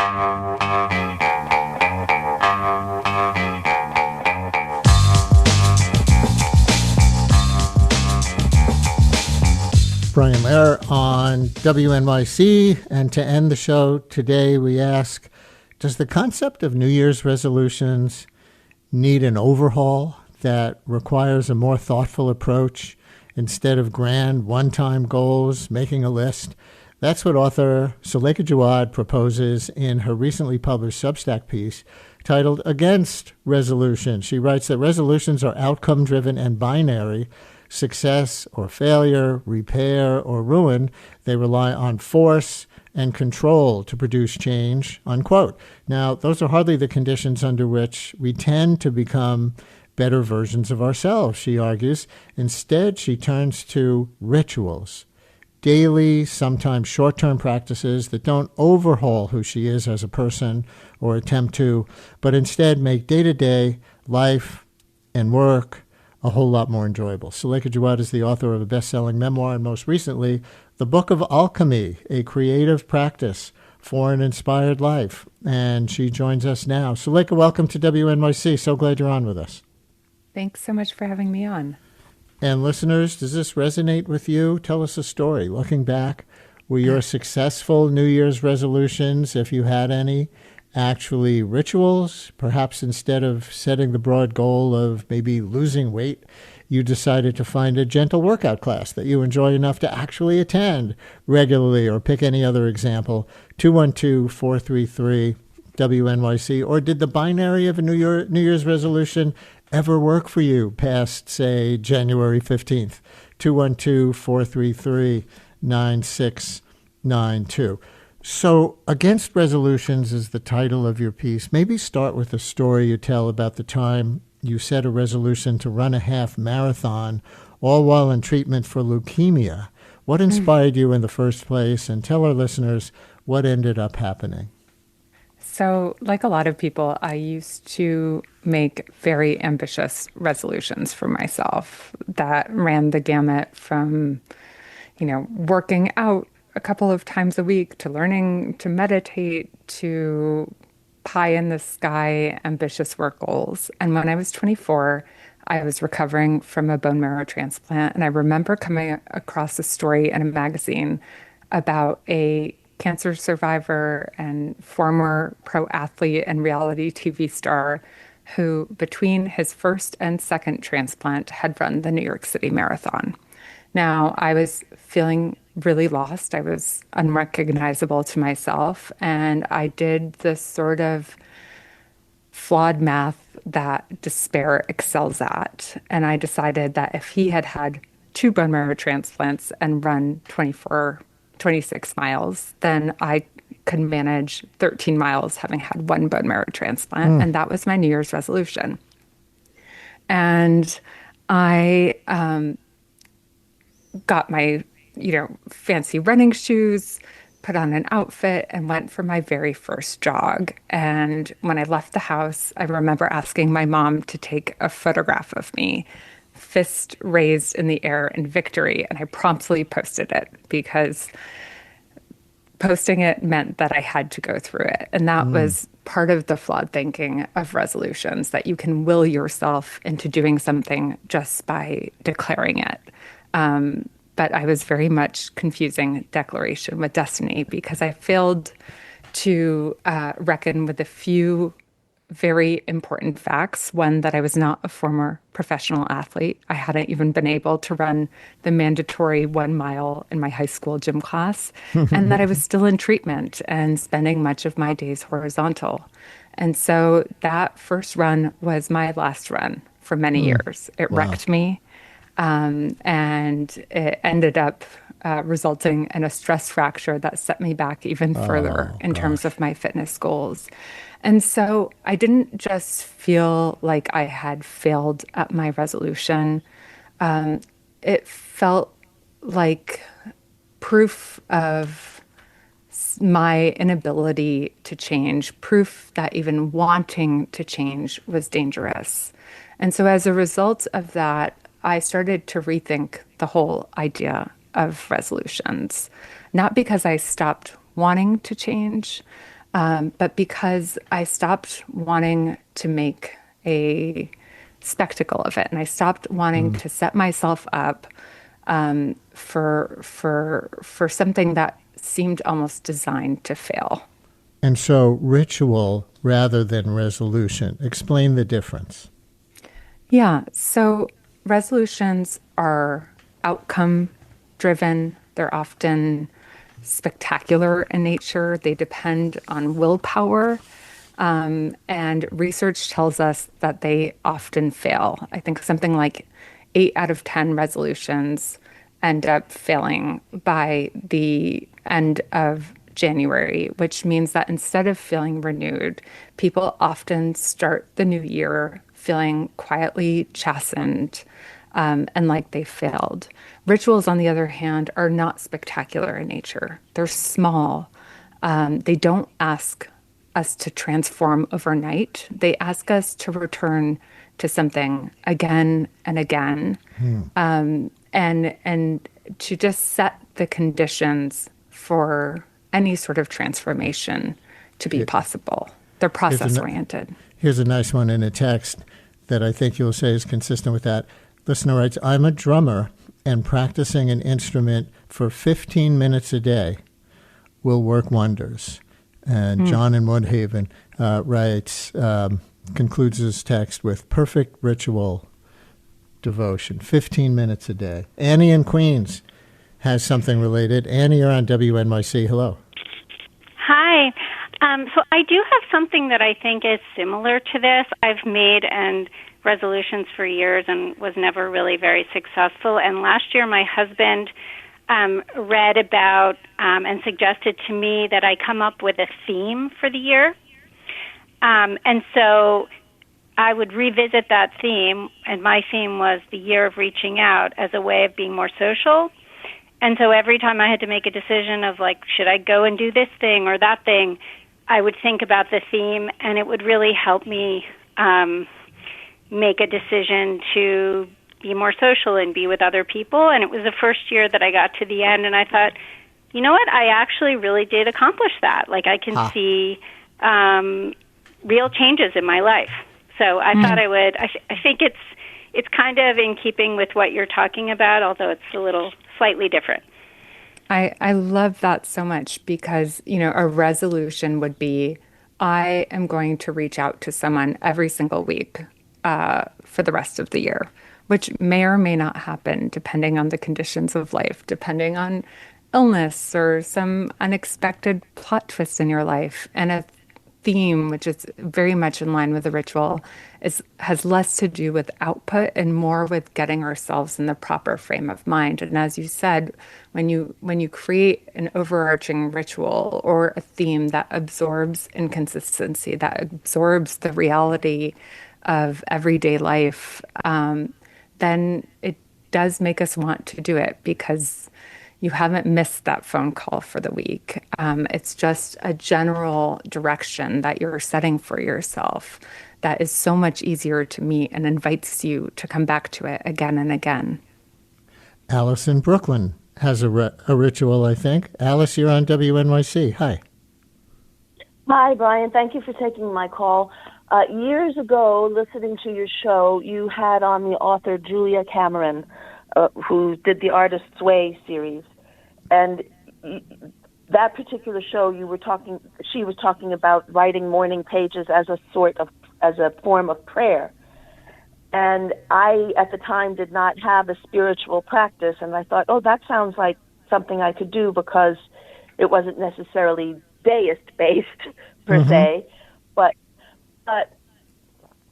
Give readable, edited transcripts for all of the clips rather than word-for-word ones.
Brian Lehrer on WNYC, and to end the show today, we ask, does the concept of New Year's resolutions need an overhaul that requires a more thoughtful approach instead of grand one-time goals, making a list? That's what author Suleika Jaouad proposes in her recently published Substack piece titled Against Resolution. She writes that resolutions are outcome-driven and binary. Success or failure, repair or ruin, they rely on force and control to produce change, unquote. Now, those are hardly the conditions under which we tend to become better versions of ourselves, she argues. Instead, she turns to rituals, daily, sometimes short-term practices that don't overhaul who she is as a person or attempt to, but instead make day-to-day life and work a whole lot more enjoyable. Suleika Jaouad is the author of a best-selling memoir and most recently, The Book of Alchemy, a creative practice for an inspired life. And she joins us now. Suleika, welcome to WNYC. So glad you're on with us. Thanks so much for having me on. And listeners, does this resonate with you? Tell us a story. Looking back, were your successful New Year's resolutions, if you had any, actually rituals? Perhaps instead of setting the broad goal of maybe losing weight, you decided to find a gentle workout class that you enjoy enough to actually attend regularly, or pick any other example. 212-433-WNYC. Or did the binary of a New Year's resolution ever work for you past, say, January 15th? 212-433-9692. So, Against Resolutions is the title of your piece. Maybe start with a story you tell about the time you set a resolution to run a half marathon, all while in treatment for leukemia. What inspired you in the first place? And tell our listeners what ended up happening. So, like a lot of people, I used to make very ambitious resolutions for myself that ran the gamut from, working out a couple of times a week, to learning to meditate, to pie in the sky ambitious work goals. And when I was 24, I was recovering from a bone marrow transplant. And I remember coming across a story in a magazine about a cancer survivor and former pro athlete and reality TV star who, between his first and second transplant, had run the New York City Marathon. Now, I was feeling really lost. I was unrecognizable to myself. And I did this sort of flawed math that despair excels at. And I decided that if he had had 2 bone marrow transplants and run 26 miles, then I could manage 13 miles having had 1 bone marrow transplant. And that was my New Year's resolution. And I got my fancy running shoes, put on an outfit, and went for my very first jog. And when I left the house, I remember asking my mom to take a photograph of me, fist raised in the air in victory. And I promptly posted it because posting it meant that I had to go through it. And that was part of the flawed thinking of resolutions, that you can will yourself into doing something just by declaring it. But I was very much confusing declaration with destiny because I failed to reckon with a few very important facts. One, that I was not a former professional athlete. I hadn't even been able to run the mandatory 1 mile in my high school gym class, and that I was still in treatment and spending much of my days horizontal. And so that first run was my last run for many years. It wrecked me. And it ended up resulting in a stress fracture that set me back even further in terms of my fitness goals. And so I didn't just feel like I had failed at my resolution. It felt like proof of my inability to change, proof that even wanting to change was dangerous. And so as a result of that, I started to rethink the whole idea of resolutions, not because I stopped wanting to change, But because I stopped wanting to make a spectacle of it, and I stopped wanting to set myself up for something that seemed almost designed to fail. And so ritual rather than resolution. Explain the difference. Yeah, so resolutions are outcome driven. They're often spectacular in nature. They depend on willpower. And research tells us that they often fail. I think something like 8 out of 10 resolutions end up failing by the end of January, which means that instead of feeling renewed, people often start the new year feeling quietly chastened and like they failed. Rituals, on the other hand, are not spectacular in nature. They're small. They don't ask us to transform overnight. They ask us to return to something again and again, and to just set the conditions for any sort of transformation to be possible. They're process oriented. Here's a nice one in a text that I think you'll say is consistent with that. Listener writes, I'm a drummer, and practicing an instrument for 15 minutes a day will work wonders. And John in Woodhaven writes, concludes his text with perfect ritual devotion, 15 minutes a day. Annie in Queens has something related. Annie, you're on WNYC. Hello. Hi. So I do have something that I think is similar to this. I've made resolutions for years and was never really very successful. And last year, my husband read about and suggested to me that I come up with a theme for the year. And so I would revisit that theme, and my theme was the year of reaching out as a way of being more social. And so every time I had to make a decision of, like, should I go and do this thing or that thing, I would think about the theme, and it would really help me make a decision to be more social and be with other people. And it was the first year that I got to the end, and I thought, you know what, I actually really did accomplish that. Like, I can see real changes in my life. So I thought I would. I think it's kind of in keeping with what you're talking about, although it's a little slightly different. I love that so much because, a resolution would be, I am going to reach out to someone every single week for the rest of the year, which may or may not happen depending on the conditions of life, depending on illness or some unexpected plot twist in your life. And a theme, which is very much in line with the ritual, has less to do with output and more with getting ourselves in the proper frame of mind. And as you said, when you create an overarching ritual or a theme that absorbs inconsistency, that absorbs the reality of everyday life, then it does make us want to do it because you haven't missed that phone call for the week. It's just a general direction that you're setting for yourself that is so much easier to meet and invites you to come back to it again and again. Alice in Brooklyn has a ritual, I think. Alice, you're on WNYC. Hi. Hi, Brian. Thank you for taking my call. Years ago, listening to your show, you had on the author Julia Cameron, who did the Artist's Way series. And that particular show, she was talking about writing morning pages as a form of prayer. And I, at the time, did not have a spiritual practice. And I thought, that sounds like something I could do because it wasn't necessarily deist-based per se. But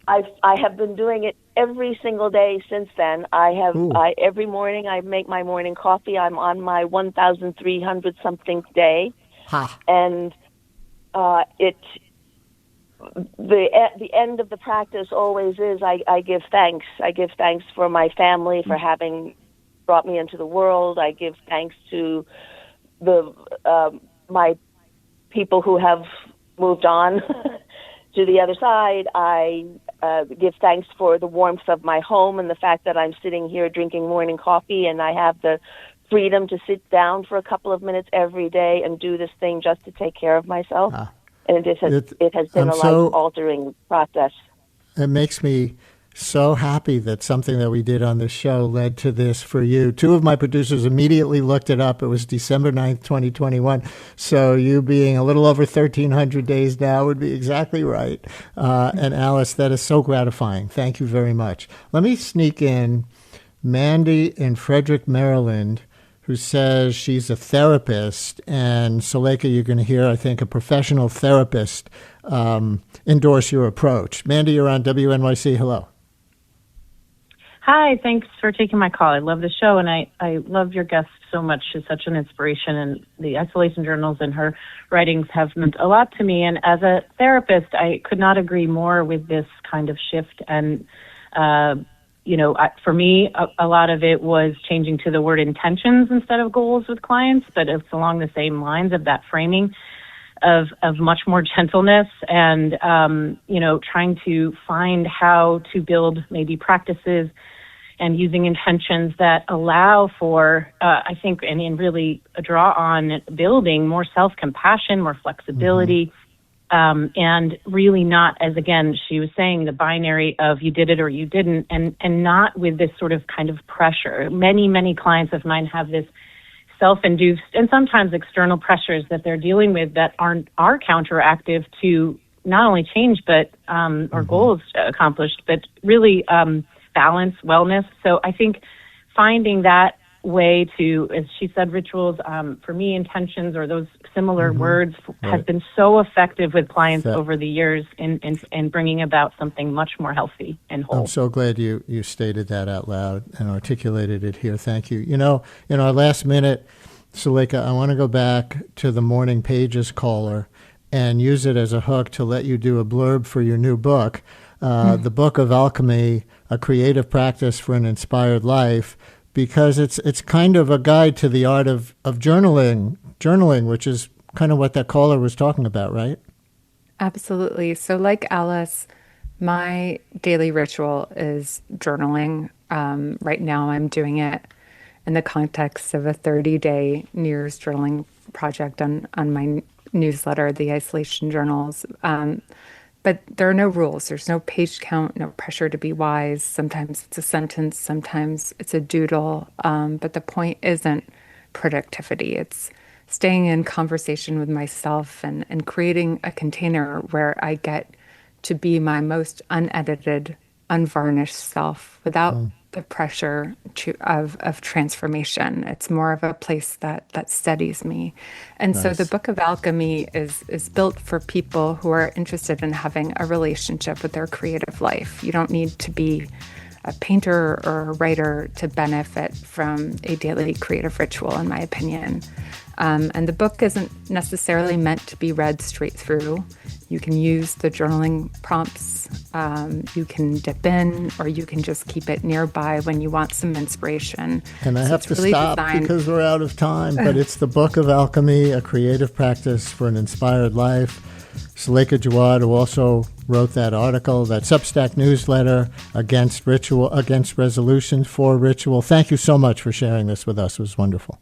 I have been doing it every single day since then. Every morning I make my morning coffee. I'm on my 1,300 something day, and the end of the practice always is I give thanks. I give thanks for my family for having brought me into the world. I give thanks to my people who have moved on to the other side. I give thanks for the warmth of my home and the fact that I'm sitting here drinking morning coffee and I have the freedom to sit down for a couple of minutes every day and do this thing just to take care of myself. and it has been a life-altering process. It makes me so happy that something that we did on this show led to this for you. Two of my producers immediately looked it up. It was December 9th, 2021. So you being a little over 1,300 days now would be exactly right. And Alice, that is so gratifying. Thank you very much. Let me sneak in Mandy in Frederick, Maryland, who says she's a therapist. And Suleika, you're going to hear, I think, a professional therapist endorse your approach. Mandy, you're on WNYC. Hello. Hi, thanks for taking my call. I love the show, and I love your guest so much. She's such an inspiration, and the isolation journals and her writings have meant a lot to me. And as a therapist, I could not agree more with this kind of shift. And, for me, a lot of it was changing to the word intentions instead of goals with clients, but it's along the same lines of that framing of much more gentleness and, trying to find how to build maybe practices and using intentions that allow for, I think, and really draw on building more self-compassion, more flexibility, and really not, as again, she was saying, the binary of you did it or you didn't, and not with this sort of kind of pressure. Many, many clients of mine have this self-induced and sometimes external pressures that they're dealing with that are counteractive to not only change but or goals accomplished, but really balance, wellness. So I think finding that way to, as she said, rituals, for me, intentions or those similar words has been so effective with clients over the years in bringing about something much more healthy and whole. I'm so glad you stated that out loud and articulated it here. Thank you. In our last minute, Suleika, I want to go back to the Morning Pages caller and use it as a hook to let you do a blurb for your new book, The Book of Alchemy, A Creative Practice for an Inspired Life, because it's kind of a guide to the art of journaling, which is kind of what that caller was talking about, right? Absolutely. So like Alice, my daily ritual is journaling. Right now I'm doing it in the context of a 30-day New Year's journaling project on my newsletter, The Isolation Journals. But there are no rules. There's no page count, no pressure to be wise. Sometimes it's a sentence, sometimes it's a doodle. But the point isn't productivity. It's staying in conversation with myself and creating a container where I get to be my most unedited, unvarnished self without the pressure of transformation. It's more of a place that steadies me. And so the Book of Alchemy is built for people who are interested in having a relationship with their creative life. You don't need to be a painter or a writer to benefit from a daily creative ritual, in my opinion. And the book isn't necessarily meant to be read straight through. You can use the journaling prompts, you can dip in, or you can just keep it nearby when you want some inspiration. And I have to stop because we're out of time, but it's The Book of Alchemy, A Creative Practice for an Inspired Life. Suleika Jaouad, who also wrote that article, that Substack newsletter, Against Resolutions for Ritual. Thank you so much for sharing this with us. It was wonderful.